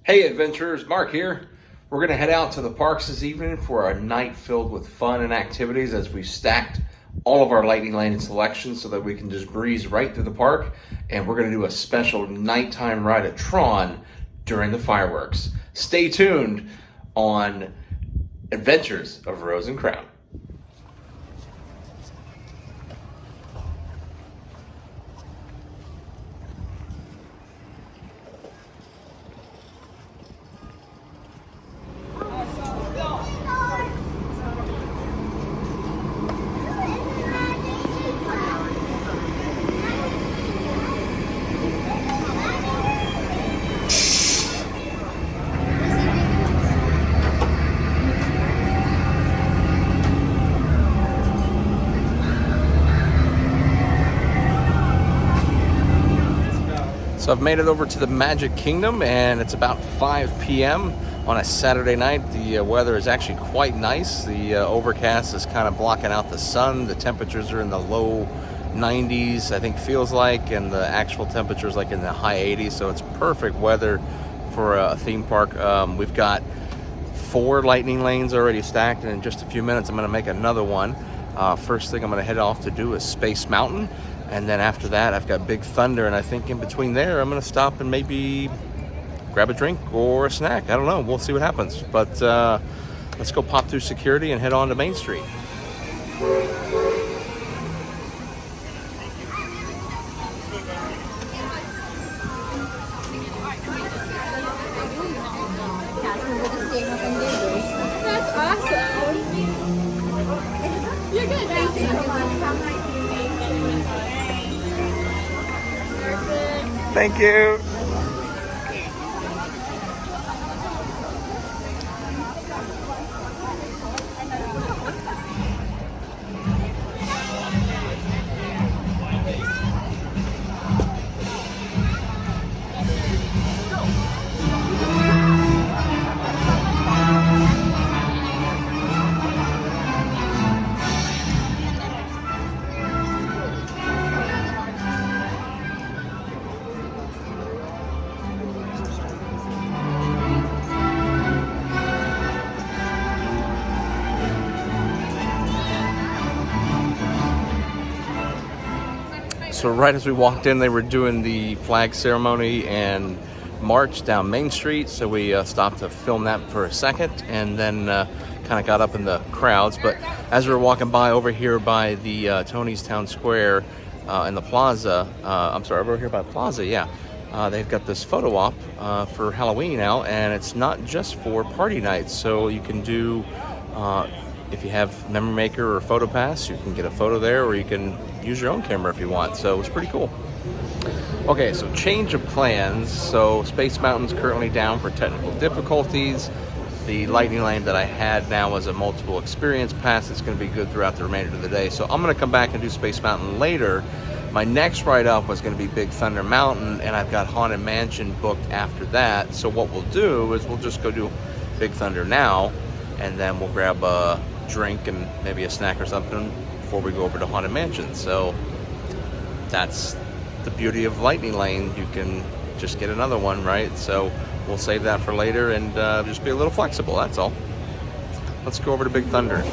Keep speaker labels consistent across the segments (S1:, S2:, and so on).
S1: Hey adventurers, Mark here. We're going to head out to the parks this evening for a night filled with fun and activities as we've stacked all of our lightning lane selections so that we can just breeze right through the park. And we're going to do a special nighttime ride at Tron during the fireworks. Stay tuned on Adventures of Rose and Crown. So I've made it over to the Magic Kingdom and it's about 5 p.m. on a Saturday night. The weather is actually quite nice. The overcast is kind of blocking out the sun. The temperatures are in the low 90s, I think feels like, and the actual temperature is like in the high 80s. So it's perfect weather for a theme park. We've got 4 lightning lanes already stacked, and in just a few minutes I'm going to make another one. First thing I'm going to head off to do is Space Mountain. And then after that, I've got Big Thunder, and I think in between there, I'm going to stop and maybe grab a drink or a snack. I don't know. We'll see what happens. But let's go pop through security and head on to Main Street.
S2: That's awesome. You're good. Thank you.
S1: Thank you. So right as we walked in, they were doing the flag ceremony and march down Main Street. So we stopped to film that for a second and then kind of got up in the crowds. But as we were walking by over here by the Tony's Town Square in the plaza, over here by the plaza, yeah. They've got this photo op for Halloween out, and it's not just for party nights. So you can do, if you have Memory Maker or Photo Pass, you can get a photo there, or you can use your own camera if you want. So it's pretty cool. Okay, so change of plans. So Space Mountain's currently down for technical difficulties. The lightning lane that I had now was a multiple experience pass. It's going to be good throughout the remainder of the day. So I'm going to come back and do Space Mountain later. My next ride up was going to be Big Thunder Mountain, and I've got Haunted Mansion booked after that. So what we'll do is we'll just go do Big Thunder now, and then we'll grab a drink and maybe a snack or something before we go over to Haunted Mansion. So that's the beauty of lightning lane. You can just get another one, right? So we'll save that for later and just be a little flexible, that's all. Let's go over to Big Thunder.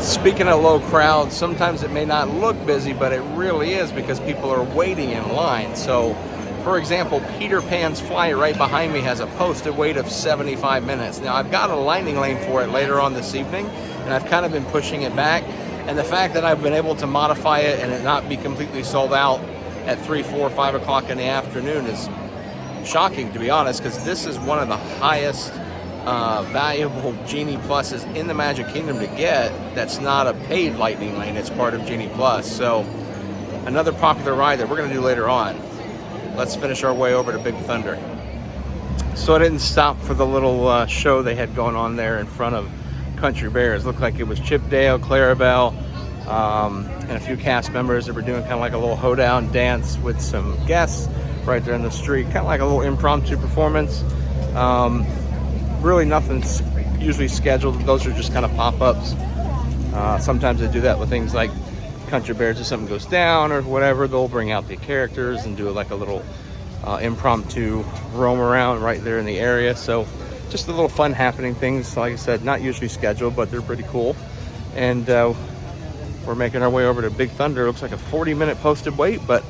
S1: Speaking of low crowds, sometimes it may not look busy, but it really is because people are waiting in line. So, for example, Peter Pan's Fly right behind me has a posted wait of 75 minutes. Now, I've got a lightning lane for it later on this evening, and I've kind of been pushing it back. And the fact that I've been able to modify it and it not be completely sold out at 3, 4, 5 o'clock in the afternoon is shocking, to be honest, because this is one of the highest valuable Genie Pluses in the Magic Kingdom to get. That's not a paid lightning lane, it's part of Genie Plus. So another popular ride that we're going to do later on. Let's finish our way over to Big Thunder. So I didn't stop for the little show they had going on there in front of Country Bears. Looked like it was Chip Dale, Clarabelle, and a few cast members that were doing kind of like a little hoedown dance with some guests right there in the street. Kind of like a little impromptu performance. Really nothing's usually scheduled. Those are just kind of pop-ups. Sometimes they do that with things like Country Bears. If something goes down or whatever, they'll bring out the characters and do like a little impromptu roam around right there in the area. So just a little fun happening things. Like I said, not usually scheduled, but they're pretty cool. And we're making our way over to Big Thunder. Looks like a 40-minute posted wait, but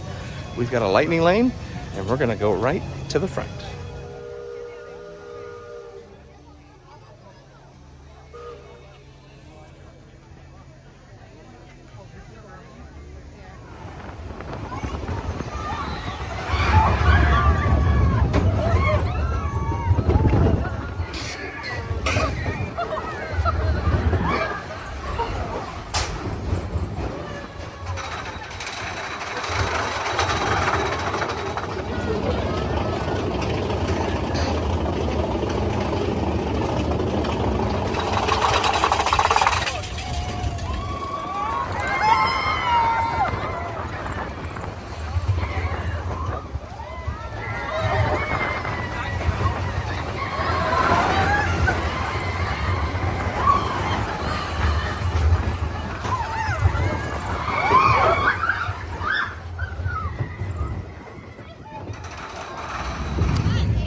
S1: we've got a lightning lane, and we're gonna go right to the front.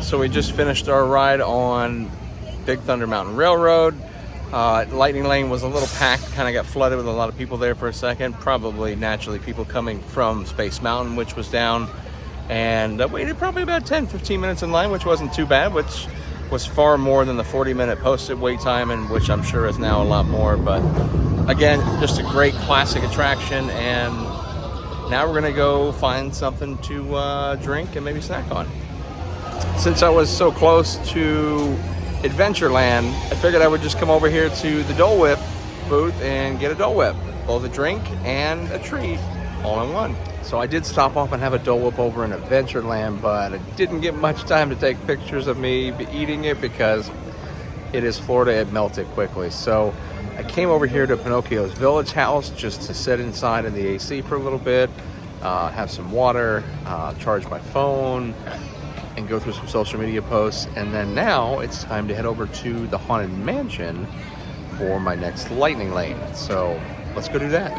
S1: So we just finished our ride on Big Thunder Mountain Railroad. Lightning Lane was a little packed, kind of got flooded with a lot of people there for a second. Probably naturally people coming from Space Mountain, which was down. And waited probably about 10-15 minutes in line, which wasn't too bad, which was far more than the 40-minute posted wait time, and which I'm sure is now a lot more. But again, just a great classic attraction. And now we're gonna go find something to drink and maybe snack on. Since I was so close to Adventureland, I figured I would just come over here to the Dole Whip booth and get a Dole Whip. Both a drink and a treat all in one. So I did stop off and have a Dole Whip over in Adventureland, but I didn't get much time to take pictures of me eating it because it is Florida, it melted quickly. So I came over here to Pinocchio's Village House just to sit inside in the AC for a little bit, have some water, charge my phone, and go through some social media posts. And then now it's time to head over to the Haunted Mansion for my next lightning lane. So let's go do that.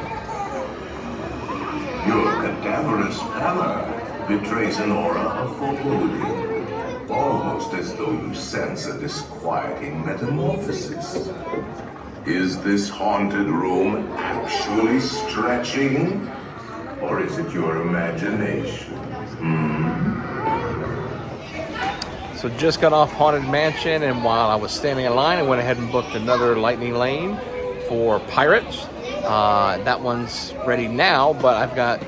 S3: Your cadaverous pallor betrays an aura of foreboding, almost as though you sense a disquieting metamorphosis. Is this haunted room actually stretching, or is it your imagination?
S1: So just got off Haunted Mansion, and while I was standing in line, I went ahead and booked another lightning lane for Pirates. That one's ready now, but I've got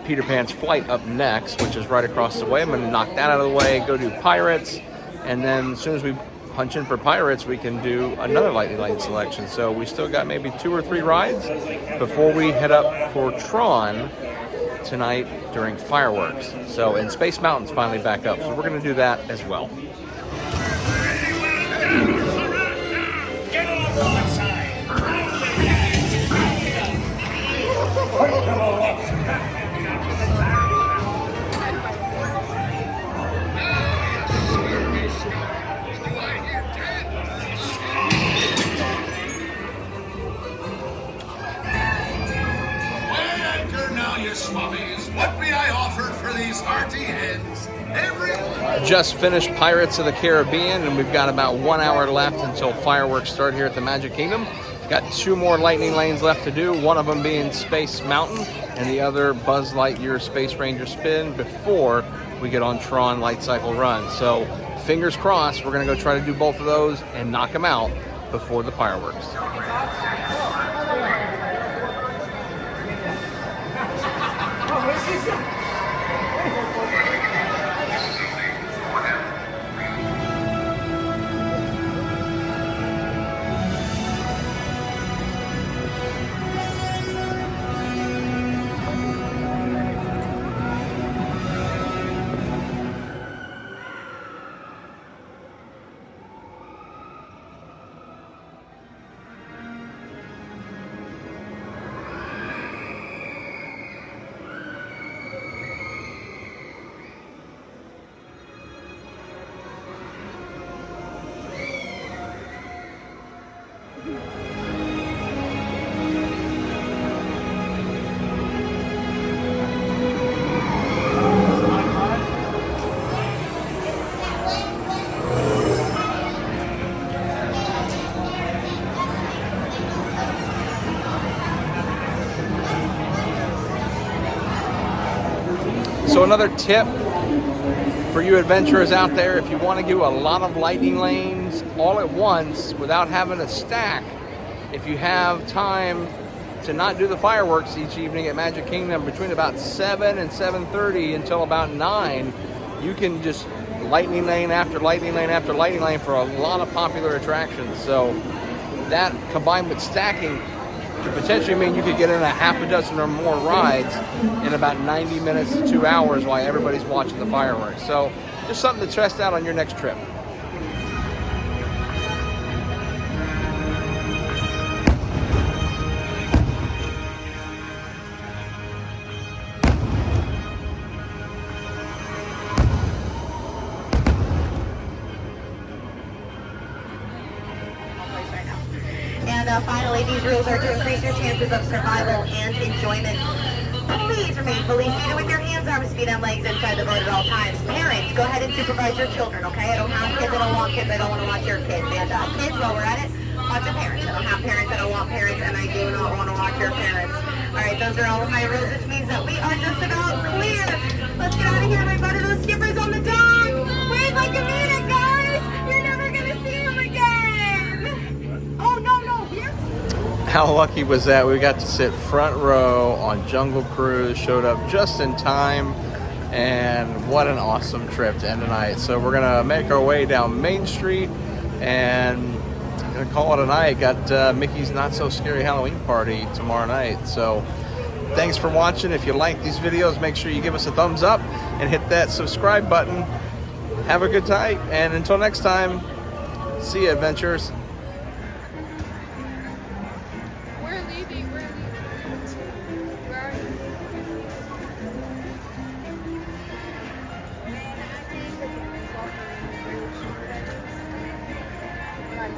S1: Peter Pan's Flight up next, which is right across the way. I'm going to knock that out of the way, go do Pirates, and then as soon as we punch in for Pirates, we can do another lightning lane selection. So we still got maybe 2 or 3 rides before we head up for Tron tonight during fireworks. So, and Space Mountain's finally back up, so we're going to do that as well.
S4: Get off to the side. What may I offer for these hearty heads?
S1: Just finished Pirates of the Caribbean, and we've got about 1 hour left until fireworks start here at the Magic Kingdom. Got 2 more lightning lanes left to do, one of them being Space Mountain and the other Buzz Lightyear Space Ranger spin before we get on Tron Light Cycle Run. So fingers crossed, we're gonna go try to do both of those and knock them out before the fireworks. another tip for you adventurers out there, if you want to do a lot of lightning lanes all at once without having to stack, if you have time to not do the fireworks each evening at Magic Kingdom between about 7 and 7:30 until about 9, you can just lightning lane after lightning lane after lightning lane for a lot of popular attractions. So that combined with stacking could potentially mean you could get in a half a dozen or more rides in about 90 minutes to 2 hours while everybody's watching the fireworks. So just something to test out on your next trip.
S5: And finally, these rules are to increase your chances of survival and enjoyment. Please remain fully seated with your hands, arms, feet, and legs inside the boat at all times. Parents, go ahead and supervise your children, okay? I don't have kids, I don't want kids, I don't want to watch your kids. And kids, while we're at it, watch your parents. I don't have parents, I don't want parents, and I do not want to watch your parents. All right, those are all of my rules, which means that we are just about clear. Let's get out of here, my buddy. Those skippers on the dock. Wait like a minute, guys. You're never going to see them again. Oh, no, here.
S1: How lucky was that? We got to sit front row on Jungle Cruise, showed up just in time, and what an awesome trip to end the night. So we're gonna make our way down Main Street and gonna call it a night. Got Mickey's Not So Scary Halloween Party tomorrow night. So thanks for watching. If you like these videos, make sure you give us a thumbs up and hit that subscribe button. Have a good night, and until next time, see you, adventurers.
S2: We're leaving. Where are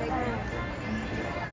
S2: you?